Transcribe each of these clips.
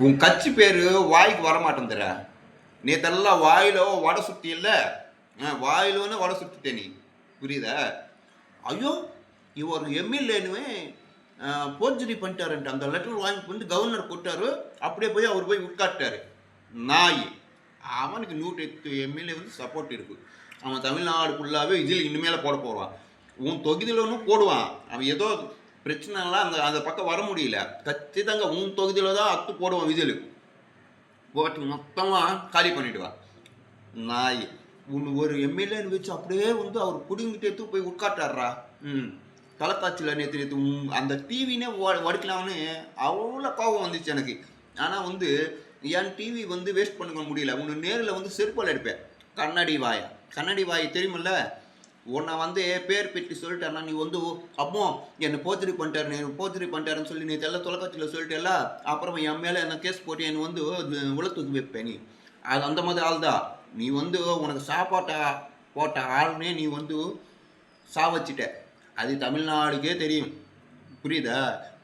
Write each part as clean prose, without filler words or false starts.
உன் கட்சி பேர் வாய்க்கு வரமாட்டேந்துற. நேத்தெல்லாம் வாயிலோ வடை சுத்தி இல்லை, வாயிலோன்னு வடை சுத்திட்டே நீ, புரியுதா? ஐயோ இவர் எம்எல்ஏனுவே போர்ஜரி பண்ணிட்டாருன்ட்டு அந்த லெட்டர் வாங்கி வந்து கவர்னர் கொடுத்தாரு. அப்படியே போய் அவர் போய் உட்காட்டாரு. நாய் அவனுக்கு 108 எம்எல்ஏ வந்து சப்போர்ட் இருக்கு. அவன் தமிழ்நாடு ஃபுல்லாகவே இதில் இனிமேல் போட போவான். உன் தொகுதியில் ஒன்றும் போடுவான். அவன் ஏதோ பிரச்சனைலாம் அந்த பக்கம் வர முடியல. கச்சிதாங்க உன் தொகுதியில் தான் அத்து போடுவான். விஜில் போட்டு மொத்தமாக காலி பண்ணிடுவான். நாய் ஒன்று ஒரு எம்எல்ஏன்னு வச்சு அப்படியே வந்து அவர் பிடிங்கிட்டு எடுத்து போய் உட்காட்டாடுறா. தொலைக்காட்சியில் நேற்று அந்த டிவினே வடிக்கலாம்னு அவ்வளோ கோபம் வந்துச்சு எனக்கு. ஆனால் வந்து என் டிவி வந்து வேஸ்ட் பண்ண முடியல. உன்னை நேரில் வந்து செருப்பால் எடுப்பேன். கண்ணாடி வாய் தெரியுமில்ல? உன்னை வந்து பேர் பெட்டி சொல்லிட்டேன்னா நீ வந்து அப்போ என்னை போர்ஜரி பண்ணிட்டாருன்னு சொல்லி நீ எல்லாம் தொலைக்காட்சியில் சொல்லிட்டேல்ல. அப்புறம் என் மேலே என்ன கேஸ் போட்டு என்னை வந்து உள்ள தூக்கி வைப்பேன். நீ அது அந்த மாதிரி ஆள் தான். நீ வந்து உனக்கு சாப்பாட்டை போட்ட ஆள்னே நீ வந்து சாவச்சிட்ட. அது தமிழ்நாடுக்கே தெரியும், புரியுதா?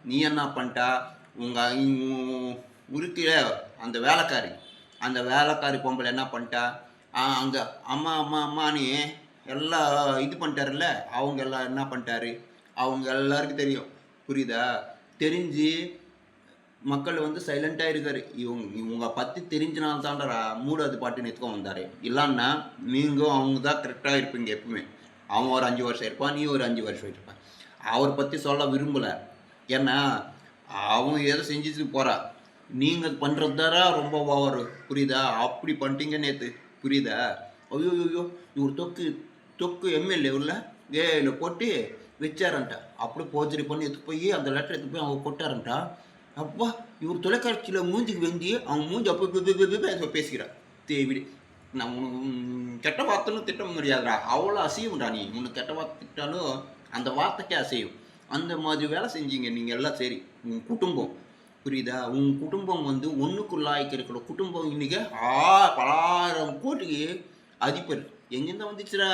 நீ என்ன பண்ணிட்டா, உங்கள் உருக்கிற அந்த வேலைக்காரி பொம்பளை என்ன பண்ணிட்டா, அங்கே அம்மானு எல்லாம் இது பண்ணிட்டாருல்ல, அவங்க எல்லாம் என்ன பண்ணிட்டாரு, அவங்க எல்லாருக்கும் தெரியும், புரியுதா? தெரிஞ்சு மக்கள் வந்து சைலண்ட்டாக இருக்காரு. இவங்க பற்றி தெரிஞ்சனால தாண்டா மூடாது பாட்டுன்னு எத்துக்க வந்தார். இல்லைன்னா நீங்கள் அவங்க தான் கரெக்டாக இருப்பீங்க எப்பவுமே. அவன் ஒரு 5 வருஷம் இருப்பான், நீ ஒரு 5 வருஷம் இருப்பான். அவரை பற்றி சொல்ல விரும்பலை. ஏன்னா அவங்க ஏதோ செஞ்சுட்டு போகிறா. நீங்கள் பண்ணுறது தான் ரொம்ப ஓவர், புரியுதா? அப்படி பண்ணிட்டீங்க நேற்று, புரியுதா? ஐயோ இவர் தொக்கு எம்எல்ஏ உள்ள ஏல போட்டு வச்சாரன்ட்டா. அப்படி போர்ஜரி பண்ணி எடுத்து போய் அந்த லெட்டர் எடுத்து போய் அவங்க கொட்டாரன்ட்டா. அப்பா இவர் தொலைக்காட்சியில் மூஞ்சிக்கு வெந்தி அவங்க மூஞ்சி அப்போ பேசுகிறார். தேவிடு நான் உனக்கு கெட்ட வார்த்தைன்னு திட்ட முடியாதுடா. அவ்வளோ அசையும்டா. நீ உனக்கு கெட்ட வார்த்தை திட்டாலும் அந்த வார்த்தைக்கே அசையும். அந்த மாதிரி வேலை செஞ்சீங்க நீங்கள் எல்லாம். சரி, உன் குடும்பம், புரியுதா? உன் குடும்பம் வந்து ஒன்றுக்குள்ளாய்க்கு இருக்கிற குடும்பம் இன்னைக்கு பலாயிரம் கோடிக்கு அதிபர். எங்கேருந்து வந்துச்சுடா?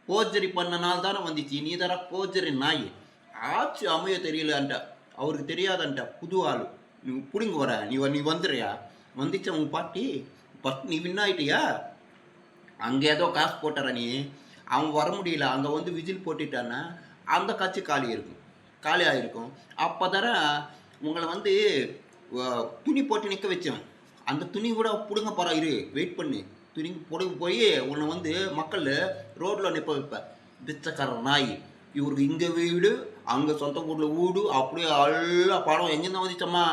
போர்ஜரி பண்ணனால தானே வந்துச்சு. நீ தர போர்ஜரி நாய். ஆட்சி அமைய தெரியலன்ட்டா, அவருக்கு தெரியாதன்ட்டா. புது ஆள் நீ பிடிங்க வர. நீ வந்துடுறியா? வந்துச்சா உன் பாட்டி ஃபஸ்ட் நீ வின்னாயிட்டியா? அங்கே ஏதோ காசு போட்டுற நீ. அவன் வர முடியல. அங்கே வந்து விஜில் போட்டுட்டான்னா அந்த கட்சி காலியாக இருக்கும். அப்போ தர உங்களை வந்து துணி போட்டு நிற்க வச்சேன். அந்த துணி கூட பிடுங்க போகிறா. வெயிட் பண்ணி துணி பிடுங்க போய் உன்னை வந்து மக்கள் ரோட்டில் நிற்ப வைப்பேன். பிச்சைக்கார நாய். இவருக்கு இங்கே வீடு, அங்கே சொந்த ஊரில் வீடு, அப்படியே எல்லா படம் எங்கேருந்து வந்துச்சம்மா?